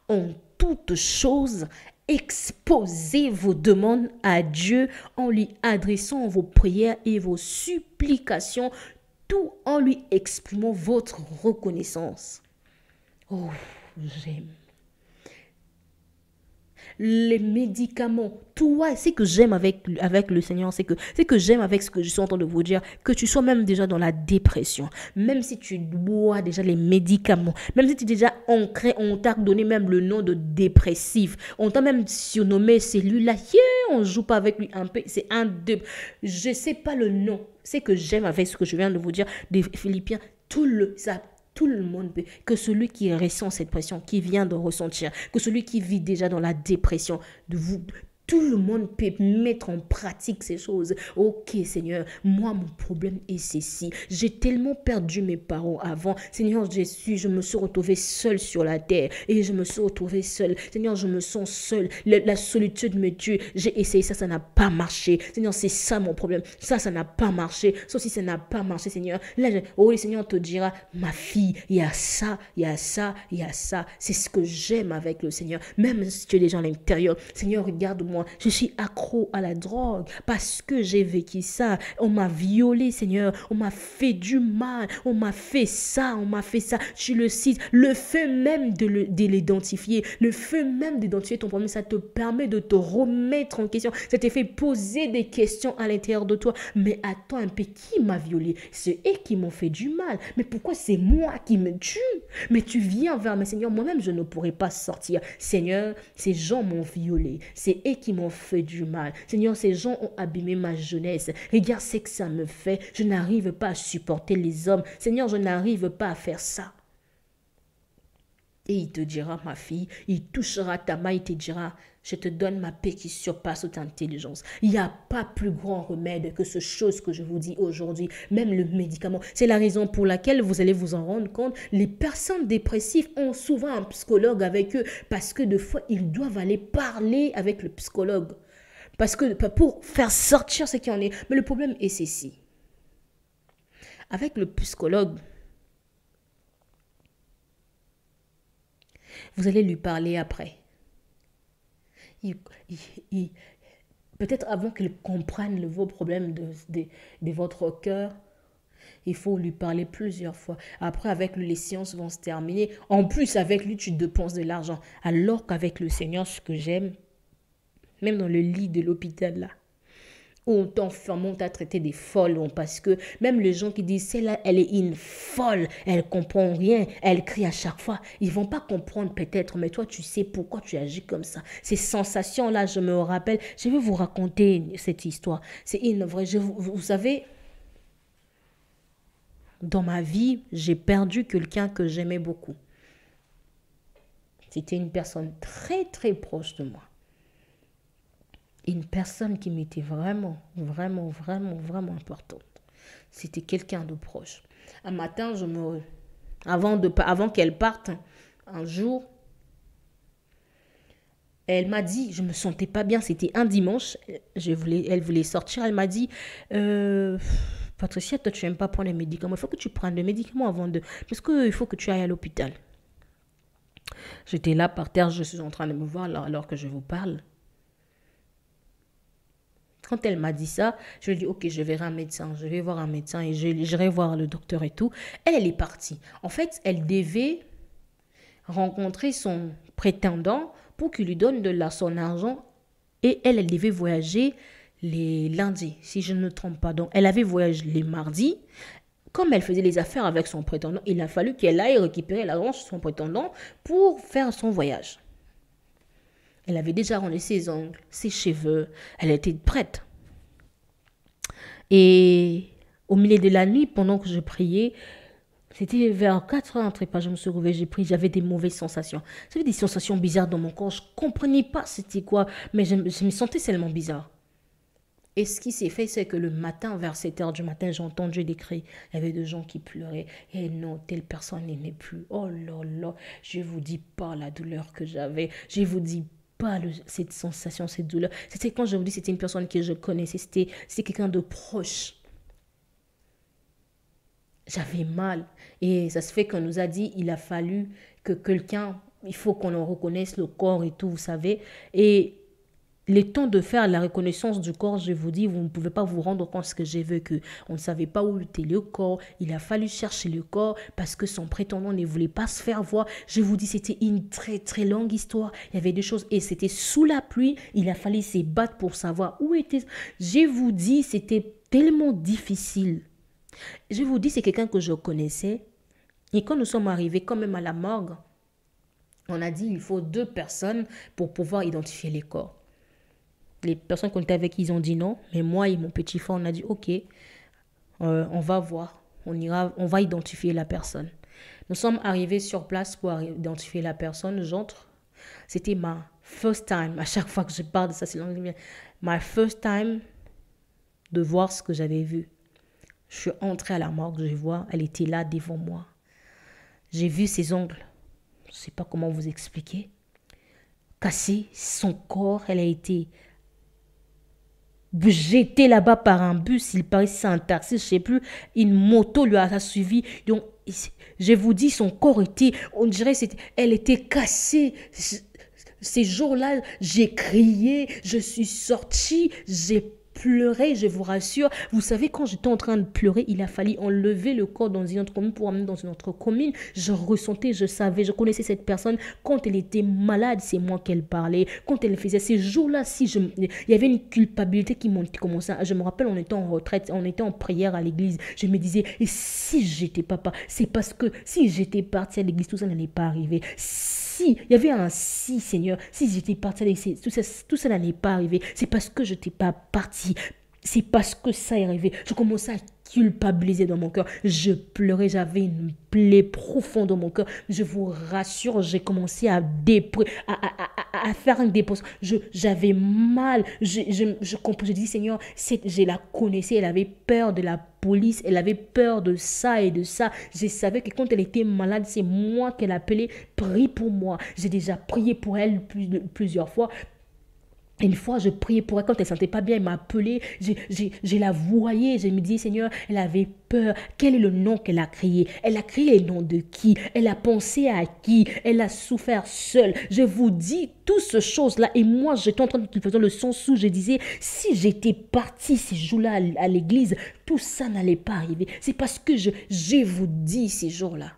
En toute chose, exposez vos demandes à Dieu en lui adressant vos prières et vos supplications, tout en lui exprimant votre reconnaissance. Oh, j'aime. Les médicaments, toi, c'est que j'aime avec le Seigneur, c'est que j'aime avec ce que je suis en train de vous dire, que tu sois même déjà dans la dépression, même si tu bois déjà les médicaments, même si tu es déjà ancré, on t'a donné même le nom de dépressif, on t'a même surnommé celui-là, on joue pas avec lui un peu, c'est un de, je sais pas le nom, c'est que j'aime avec ce que je viens de vous dire, des Philippiens, tout le monde peut, que celui qui ressent cette pression, qui vient de ressentir, que celui qui vit déjà dans la dépression, tout le monde peut mettre en pratique ces choses. Ok, Seigneur, moi, mon problème est ceci. J'ai tellement perdu mes parents avant. Seigneur, je me suis retrouvée seule sur la terre et je me suis retrouvée seule. Seigneur, je me sens seule. La solitude me tue. J'ai essayé ça n'a pas marché. Seigneur, c'est ça mon problème. Ça n'a pas marché. Sauf si ça n'a pas marché, Seigneur. Là, le Seigneur te dira, ma fille, il y a ça, il y a ça, il y a ça. C'est ce que j'aime avec le Seigneur. Même si tu es déjà à l'intérieur, Seigneur, regarde-moi. Je suis accro à la drogue parce que j'ai vécu ça. On m'a violé, Seigneur. On m'a fait du mal. On m'a fait ça. On m'a fait ça. Tu le cites. Le fait même de l'identifier, le fait même d'identifier ton problème, ça te permet de te remettre en question. Ça te fait poser des questions à l'intérieur de toi. Mais attends un peu, qui m'a violé? C'est eux qui m'ont fait du mal. Mais pourquoi c'est moi qui me tue? Mais tu viens vers moi, Seigneur. Moi-même, je ne pourrais pas sortir. Seigneur, ces gens m'ont violé. C'est eux qui m'ont fait du mal. Seigneur, ces gens ont abîmé ma jeunesse. Regarde ce que ça me fait. Je n'arrive pas à supporter les hommes. Seigneur, je n'arrive pas à faire ça. Et il te dira, ma fille, il touchera ta main, il te dira, je te donne ma paix qui surpasse toute intelligence. Il n'y a pas plus grand remède que ce chose que je vous dis aujourd'hui, même le médicament. C'est la raison pour laquelle vous allez vous en rendre compte. Les personnes dépressives ont souvent un psychologue avec eux parce que des fois, ils doivent aller parler avec le psychologue. Parce que pour faire sortir ce qui en est. Mais le problème est ceci. Avec le psychologue, vous allez lui parler après. Peut-être avant qu'il comprenne vos problèmes de votre cœur, il faut lui parler plusieurs fois. Après, avec lui, les séances vont se terminer. En plus, avec lui, tu dépenses de l'argent. Alors qu'avec le Seigneur, ce que j'aime, même dans le lit de l'hôpital, là, où on t'enferme, on t'a traité des folles, parce que même les gens qui disent, celle-là, elle est une folle, elle comprend rien, elle crie à chaque fois. Ils vont pas comprendre peut-être, mais toi, tu sais pourquoi tu agis comme ça. Ces sensations-là, je me rappelle, je vais vous raconter cette histoire. C'est une vraie, vous savez, dans ma vie, j'ai perdu quelqu'un que j'aimais beaucoup. C'était une personne très, très proche de moi. Une personne qui m'était vraiment, vraiment, vraiment, vraiment importante. C'était quelqu'un de proche. Un matin, avant qu'elle parte, un jour, elle m'a dit, je me sentais pas bien, c'était un dimanche, elle voulait sortir, elle m'a dit, Patricia, toi tu n'aimes pas prendre les médicaments, il faut que tu prennes les médicaments parce qu'il faut que tu ailles à l'hôpital. J'étais là par terre, je suis en train de me voir alors que je vous parle. Quand elle m'a dit ça, je lui ai dit, ok, je verrai un médecin, je vais voir un médecin et j'irai voir le docteur et tout. Elle est partie. En fait, elle devait rencontrer son prétendant pour qu'il lui donne son argent et elle devait voyager les lundis, si je ne me trompe pas. Donc, elle avait voyagé les mardis. Comme elle faisait les affaires avec son prétendant, il a fallu qu'elle aille récupérer l'argent chez son prétendant pour faire son voyage. Elle avait déjà rendu ses ongles, ses cheveux. Elle était prête. Et au milieu de la nuit, pendant que je priais, c'était vers 4 heures, pas, je me suis réveillée, j'ai pris, j'avais des mauvaises sensations. J'avais des sensations bizarres dans mon corps. Je ne comprenais pas c'était quoi, mais je me sentais tellement bizarre. Et ce qui s'est fait, c'est que le matin, vers 7 heures du matin, j'ai entendu des cris. Il y avait des gens qui pleuraient. Et non, telle personne n'est plus. Oh là là, je vous dis pas la douleur que j'avais. Je vous dis pas cette sensation, cette douleur. C'était quand je vous dis, c'était une personne que je connaissais. C'était quelqu'un de proche. J'avais mal. Et ça se fait qu'on nous a dit, il a fallu que quelqu'un, il faut qu'on en reconnaisse le corps et tout, vous savez. Et le temps de faire la reconnaissance du corps, je vous dis, vous ne pouvez pas vous rendre compte de ce que j'ai vécu. On ne savait pas où était le corps. Il a fallu chercher le corps parce que son prétendant ne voulait pas se faire voir. Je vous dis, c'était une très très longue histoire. Il y avait des choses et c'était sous la pluie. Il a fallu se battre pour savoir où était. Je vous dis, c'était tellement difficile. Je vous dis, c'est quelqu'un que je connaissais. Et quand nous sommes arrivés quand même à la morgue, on a dit, il faut 2 personnes pour pouvoir identifier les corps. Les personnes qu'on était avec, ils ont dit non. Mais moi et mon petit frère, on a dit ok, on va voir. On va identifier la personne. Nous sommes arrivés sur place pour identifier la personne. J'entre. C'était ma first time. À chaque fois que je parle de ça, c'est l'anglais. My first time de voir ce que j'avais vu. Je suis entrée à la morgue, je vois, elle était là devant moi. J'ai vu ses ongles. Je ne sais pas comment vous expliquer. Cassé, son corps, elle a été jeté là-bas par un bus, il paraissait un taxi, je ne sais plus, une moto lui a suivi. Donc, je vous dis, son corps était, on dirait, elle était cassée. Ces jours-là, j'ai crié, je suis sortie, j'ai pleuré, je vous rassure. Vous savez, quand j'étais en train de pleurer, il a fallu enlever le corps dans une autre commune pour amener dans une autre commune. Je ressentais, je savais, je connaissais cette personne. Quand elle était malade, c'est moi qu'elle parlait. Quand elle faisait ces jours-là, il y avait une culpabilité qui commençait. Je me rappelle, on était en retraite, on était en prière à l'église. Je me disais, et si j'étais papa, c'est parce que si j'étais partie à l'église, tout ça n'allait pas arriver. Si, il y avait un si, Seigneur, si j'étais partie, tout ça n'allait pas arriver. C'est parce que je n'étais pas partie. C'est parce que ça est arrivé. Je commençais à culpabiliser dans mon cœur. Je pleurais, j'avais une plaie profonde dans mon cœur. Je vous rassure, j'ai commencé à faire un dépôt. J'avais mal. Je dis, Seigneur, je la connaissais, elle avait peur de la police, elle avait peur de ça et de ça. Je savais que quand elle était malade, c'est moi qu'elle appelait, prie pour moi. J'ai déjà prié pour elle plusieurs fois. Une fois, je priais pour elle quand elle ne se sentait pas bien, elle m'a appelé, je la voyais, je me disais, Seigneur, elle avait peur. Quel est le nom qu'elle a crié? Elle a crié le nom de qui? Elle a pensé à qui? Elle a souffert seule. Je vous dis toutes ces choses-là. Et moi, j'étais en train de faire le sens où je disais, si j'étais partie ces jours-là à l'église, tout ça n'allait pas arriver. C'est parce que je vous dis ces jours-là.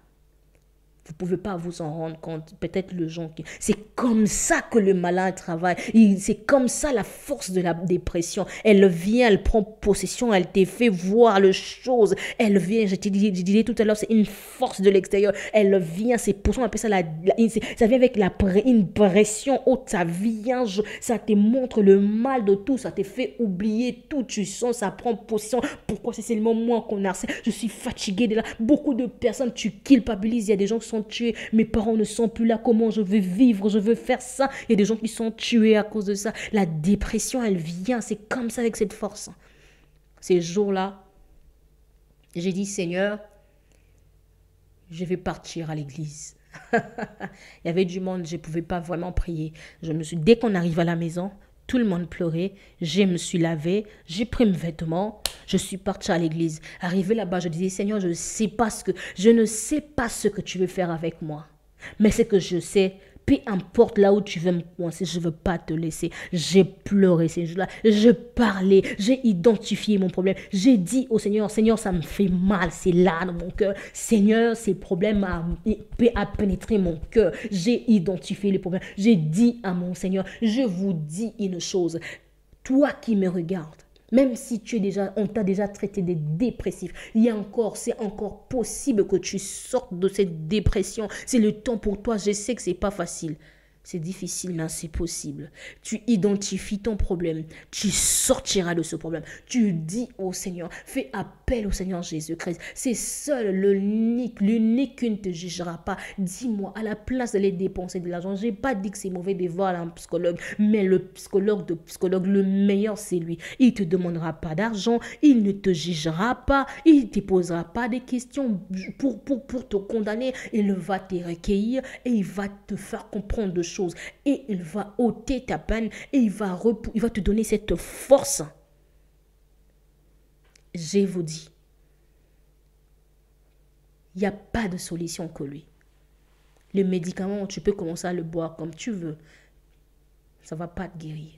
Vous ne pouvez pas vous en rendre compte. Peut-être le gens qui... C'est comme ça que le malin travaille. C'est comme ça la force de la dépression. Elle vient, elle prend possession, elle te fait voir les choses. Elle vient, je disais tout à l'heure, c'est une force de l'extérieur. Elle vient, c'est pour ça on appelle ça ça vient avec une pression haute. Ça vient, ça te montre le mal de tout. Ça te fait oublier tout. Tu sens, ça prend possession. Pourquoi c'est seulement moi qu'on harcèle? Je suis fatiguée de là. Beaucoup de personnes, tu culpabilises. Il y a des gens qui sont tués, mes parents ne sont plus là, comment je veux vivre, je veux faire ça. Il y a des gens qui sont tués à cause de ça. La dépression, elle vient, c'est comme ça avec cette force. Ces jours-là, j'ai dit, Seigneur, je vais partir à l'église. Il y avait du monde, je ne pouvais pas vraiment prier. Dès qu'on arrive à la maison, tout le monde pleurait, je me suis lavée, j'ai pris mes vêtements, je suis partie à l'église. Arrivé là-bas, je disais, Seigneur, je ne sais pas ce que tu veux faire avec moi. Mais c'est que je sais, peu importe là où tu veux me coincer, je ne veux pas te laisser. J'ai pleuré ces jours-là, je parlais, j'ai identifié mon problème. J'ai dit au Seigneur, Seigneur, ça me fait mal, c'est là dans mon cœur. Seigneur, ces problèmes a pénétré mon cœur. J'ai identifié les problèmes. J'ai dit à mon Seigneur, je vous dis une chose, toi qui me regardes, même si on t'a déjà traité de dépressif, c'est encore possible que tu sortes de cette dépression. C'est le temps pour toi. Je sais que c'est pas facile. C'est difficile, mais c'est possible. Tu identifies ton problème. Tu sortiras de ce problème. Tu dis au Seigneur, fais appel au Seigneur Jésus-Christ. C'est seul l'unique qui ne te jugera pas. Dis-moi, à la place d'aller dépenser de l'argent, je n'ai pas dit que c'est mauvais de voir un psychologue, mais le psychologue, le meilleur, c'est lui. Il ne te demandera pas d'argent, il ne te jugera pas, il ne te posera pas des questions pour te condamner. Il va te recueillir et il va te faire comprendre de choses et il va ôter ta peine et il va te donner cette force. Je vous dis, il n'y a pas de solution que lui. Le médicament, tu peux commencer à le boire comme tu veux. Ça ne va pas te guérir.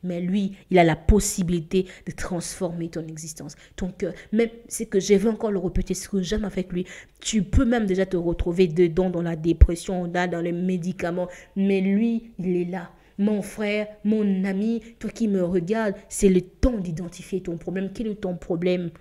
Mais lui, il a la possibilité de transformer ton existence, ton cœur. Même, c'est que je vais encore le répéter, ce que j'aime avec lui. Tu peux même déjà te retrouver dedans dans la dépression, dans les médicaments. Mais lui, il est là. Mon frère, mon ami, toi qui me regardes, c'est le temps d'identifier ton problème. Quel est ton problème?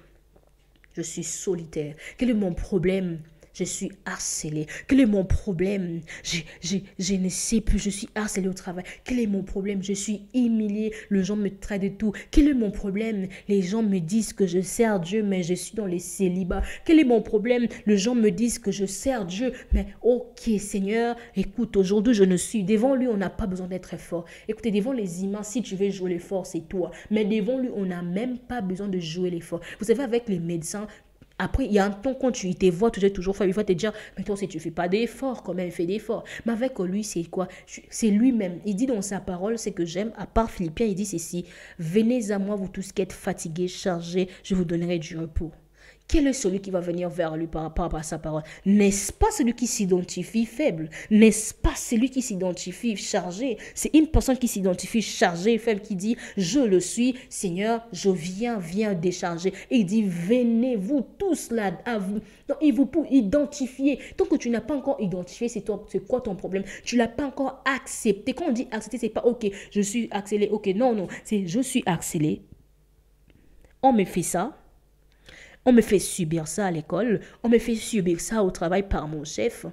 Je suis solitaire. Quel est mon problème? Je suis harcelée. Quel est mon problème? Je ne sais plus. Je suis harcelée au travail. Quel est mon problème? Je suis humiliée. Les gens me traitent de tout. Quel est mon problème? Les gens me disent que je sers Dieu, mais je suis dans les célibats. Quel est mon problème? Les gens me disent que je sers Dieu, mais ok Seigneur, écoute, aujourd'hui je ne suis... Devant lui, on n'a pas besoin d'être fort. Écoutez, devant les humains, si tu veux jouer les forts, c'est toi. Mais devant lui, on n'a même pas besoin de jouer les forts. Vous savez, avec les médecins, après, il y a un temps quand tu te vois, tu es toujours fort, il va te dire, mais toi, si tu ne fais pas d'efforts, quand même, fais d'efforts. Mais avec lui, c'est quoi? C'est lui-même. Il dit dans sa parole, c'est que j'aime, à part Philippiens, il dit ceci, venez à moi, vous tous qui êtes fatigués, chargés, je vous donnerai du repos. Quel est celui qui va venir vers lui par rapport à sa parole? N'est-ce pas celui qui s'identifie faible? N'est-ce pas celui qui s'identifie chargé? C'est une personne qui s'identifie chargée, faible, qui dit, je le suis, Seigneur, je viens décharger. Et il dit, venez vous tous là à vous. Donc, il vous pour identifier. Tant que tu n'as pas encore identifié, c'est quoi ton problème? Tu ne l'as pas encore accepté. Quand on dit accepter, c'est pas, ok, je suis accéléré, ok, non, c'est je suis accéléré. On me fait ça. On me fait subir ça à l'école. On me fait subir ça au travail par mon chef.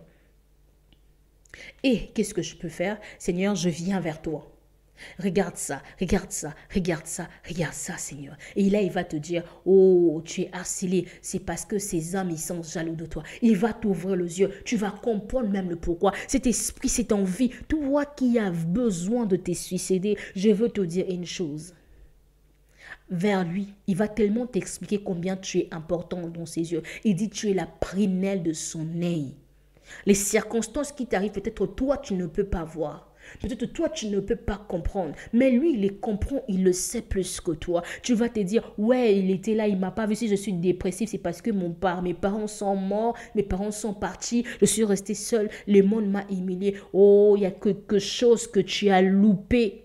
Et qu'est-ce que je peux faire? Seigneur, je viens vers toi. Regarde ça, Seigneur. Et là, il va te dire, oh, tu es harcelé. C'est parce que ces hommes, ils sont jaloux de toi. Il va t'ouvrir les yeux. Tu vas comprendre même le pourquoi. Cet esprit, cette envie, toi qui as besoin de te suicider, je veux te dire une chose. Vers lui, il va tellement t'expliquer combien tu es important dans ses yeux. Il dit tu es la prunelle de son œil. Les circonstances qui t'arrivent, peut-être toi, tu ne peux pas voir. Peut-être toi, tu ne peux pas comprendre. Mais lui, il les comprend, il le sait plus que toi. Tu vas te dire, ouais, il était là, il m'a pas vu. Si je suis dépressif, c'est parce que mes parents sont morts, mes parents sont partis, je suis restée seule, le monde m'a humiliée. Oh, il y a quelque chose que tu as loupé.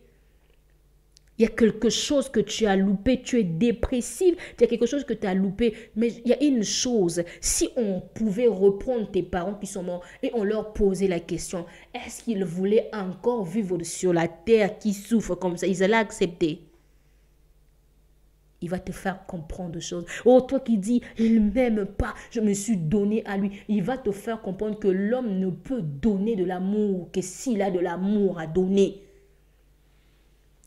Il y a quelque chose que tu as loupé, tu es dépressif, il y a quelque chose que tu as loupé. Mais il y a une chose, si on pouvait reprendre tes parents qui sont morts et on leur posait la question, est-ce qu'ils voulaient encore vivre sur la terre qui souffre comme ça? Ils allaient accepter. Il va te faire comprendre des choses. Oh, toi qui dis, il ne m'aime pas, je me suis donné à lui. Il va te faire comprendre que l'homme ne peut donner de l'amour que s'il a de l'amour à donner.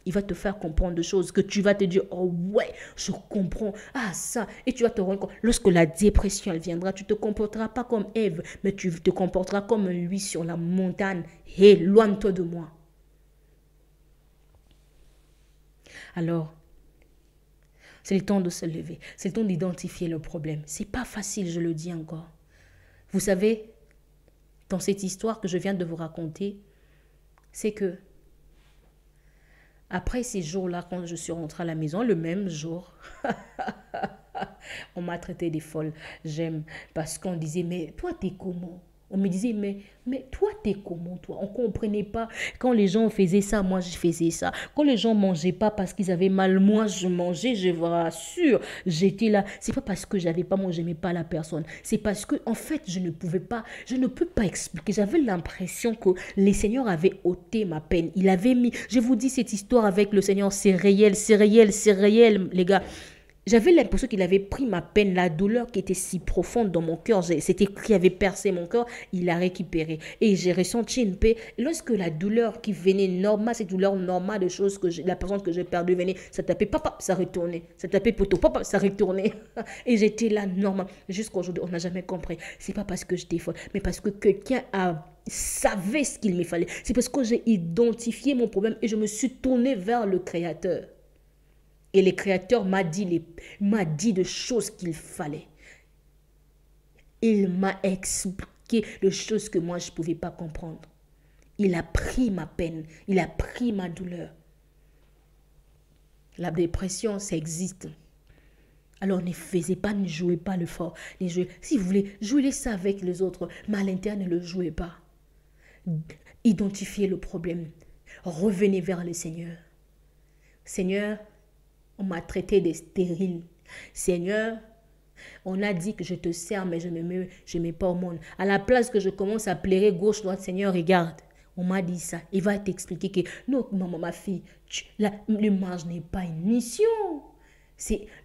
Il va te faire comprendre des choses que tu vas te dire, oh ouais, je comprends, ah ça. Et tu vas te rendre compte, lorsque la dépression elle viendra, tu ne te comporteras pas comme Ève, mais tu te comporteras comme lui sur la montagne. Éloigne-toi de moi. Alors, c'est le temps de se lever, c'est le temps d'identifier le problème. C'est pas facile, je le dis encore. Vous savez, dans cette histoire que je viens de vous raconter, c'est que après ces jours-là, quand je suis rentrée à la maison, le même jour, on m'a traité des folles. J'aime parce qu'on disait, mais toi, t'es comment? On me disait, mais toi, t'es comment, toi? On ne comprenait pas. Quand les gens faisaient ça, moi, je faisais ça. Quand les gens ne mangeaient pas parce qu'ils avaient mal, moi, je mangeais, je vous rassure. J'étais là. C'est pas parce que j'avais pas mangé, j'aimais pas la personne. C'est parce que, en fait, je ne peux pas expliquer. J'avais l'impression que les seigneurs avaient ôté ma peine. Il avait mis, je vous dis cette histoire avec le Seigneur, c'est réel, c'est réel, c'est réel, les gars. J'avais l'impression qu'il avait pris ma peine, la douleur qui était si profonde dans mon cœur, c'était qui avait percé mon cœur, il l'a récupéré. Et j'ai ressenti une paix. Lorsque la douleur qui venait normale, cette douleur normale de choses que la personne que j'ai perdue venait, ça tapait, papa, ça retournait. Ça tapait poteau, papa, ça retournait. Et j'étais là normal. Jusqu'à aujourd'hui, on n'a jamais compris. C'est pas parce que j'étais folle, mais parce que quelqu'un savait ce qu'il me fallait. C'est parce que j'ai identifié mon problème et je me suis tournée vers le Créateur. Et le Créateur m'a dit des choses qu'il fallait. Il m'a expliqué des choses que moi, je ne pouvais pas comprendre. Il a pris ma peine. Il a pris ma douleur. La dépression, ça existe. Alors ne faisez pas, ne jouez pas le fort. Si vous voulez, jouez ça avec les autres. Mais à l'intérieur, ne le jouez pas. Identifiez le problème. Revenez vers le Seigneur. Seigneur, on m'a traité de stérile. Seigneur, on a dit que je te sers, mais je ne mets pas au monde. À la place que je commence à plairer gauche, droite, Seigneur, regarde. On m'a dit ça. Il va t'expliquer que, non, maman, ma fille, le mariage n'est pas une mission.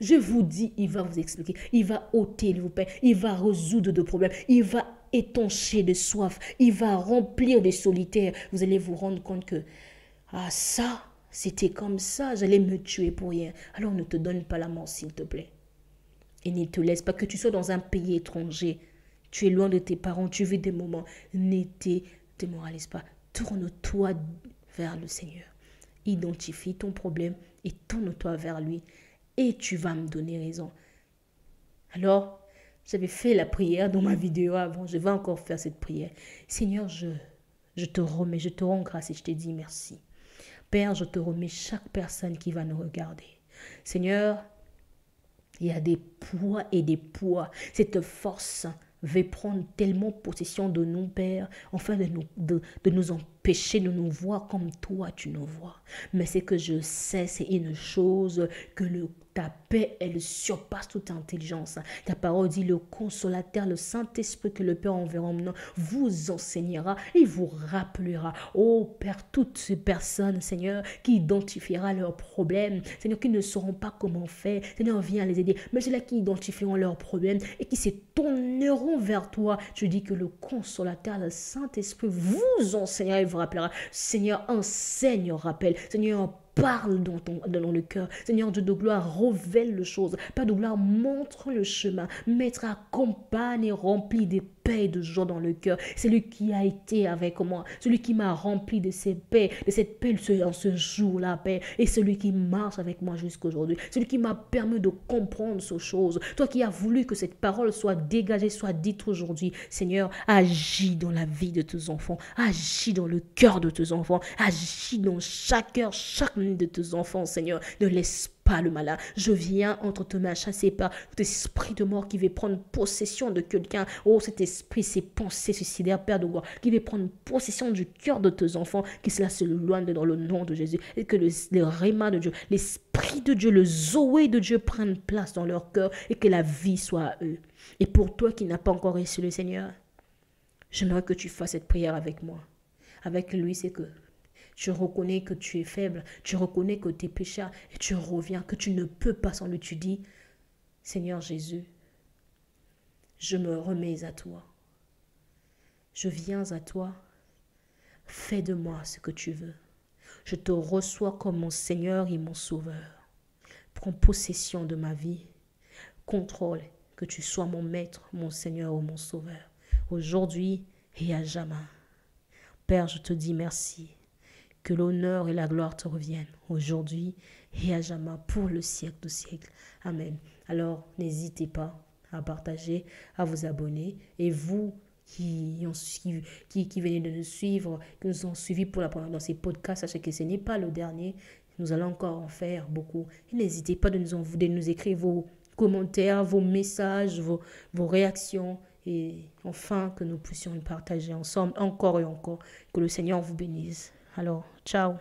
Je vous dis, il va vous expliquer. Il va ôter vos peines. Il va résoudre de problèmes. Il va étancher de soif. Il va remplir de solitaire. Vous allez vous rendre compte que, ah ça, c'était comme ça, j'allais me tuer pour rien. Alors ne te donne pas la mort, s'il te plaît. Et ne te laisse pas, que tu sois dans un pays étranger. Tu es loin de tes parents, tu vis des moments. Ne te démoralise pas. Tourne-toi vers le Seigneur. Identifie ton problème et tourne-toi vers lui. Et tu vas me donner raison. Alors, j'avais fait la prière dans ma vidéo avant. Je vais encore faire cette prière. Seigneur, je te remets, je te rends grâce et je te dis merci. Père, je te remets chaque personne qui va nous regarder. Seigneur, il y a des poids et des poids. Cette force veut prendre tellement possession de nous, Père, afin de nous empêcher de nous voir comme toi tu nous vois. Mais ce que je sais, c'est une chose, que ta paix, elle surpasse toute intelligence. Ta parole dit, le consolateur, le Saint-Esprit que le Père enverra maintenant vous enseignera et vous rappellera. Oh Père, toutes ces personnes, Seigneur, qui identifiera leurs problèmes, Seigneur, qui ne sauront pas comment faire, Seigneur, viens les aider. Mais c'est là qui identifieront leurs problèmes et qui se tourneront vers toi. Je dis que le consolateur, le Saint-Esprit vous enseignera et vous rappellera. Seigneur, enseigne, rappelle. Seigneur, parle dans le cœur. Seigneur Dieu de gloire, révèle les choses. Père de gloire, montre le chemin. Maître, accompagne et remplit de paix et de joie dans le cœur. C'est lui qui a été avec moi. Celui qui m'a rempli de ces paix, de cette paix en ce jour-là, Père. Et celui qui marche avec moi jusqu'aujourd'hui. Celui qui m'a permis de comprendre ces choses. Toi qui as voulu que cette parole soit dégagée, soit dite aujourd'hui. Seigneur, agis dans la vie de tes enfants. Agis dans le cœur de tes enfants. Agis dans chaque cœur, chacune de tes enfants, Seigneur. Ne laisse pas le malin. Je viens entre tes mains chasser par tout esprit de mort qui veut prendre possession de quelqu'un. Oh, cet esprit, ces pensées suicidaires, Père de gloire, qui veut prendre possession du cœur de tes enfants, que cela se loigne dans le nom de Jésus. Et que le réma de Dieu, l'esprit de Dieu, le Zoé de Dieu prenne place dans leur cœur et que la vie soit à eux. Et pour toi qui n'as pas encore reçu le Seigneur, j'aimerais que tu fasses cette prière avec moi. Avec lui, c'est que tu reconnais que tu es faible, tu reconnais que tu es pécheur et tu reviens, que tu ne peux pas sans lui. Tu dis, Seigneur Jésus, je me remets à toi. Je viens à toi. Fais de moi ce que tu veux. Je te reçois comme mon Seigneur et mon Sauveur. Prends possession de ma vie. Contrôle, que tu sois mon Maître, mon Seigneur ou mon Sauveur. Aujourd'hui et à jamais. Père, je te dis merci. Que l'honneur et la gloire te reviennent aujourd'hui et à jamais pour le siècle de siècle. Amen. Alors, n'hésitez pas à partager, à vous abonner. Et vous qui venez de nous suivre, qui nous ont suivis pour la première dans ces podcasts, sachez que ce n'est pas le dernier. Nous allons encore en faire beaucoup. Et n'hésitez pas de nous écrire vos commentaires, vos messages, vos réactions. Et enfin, que nous puissions le partager ensemble encore et encore. Que le Seigneur vous bénisse. Alors, ciao.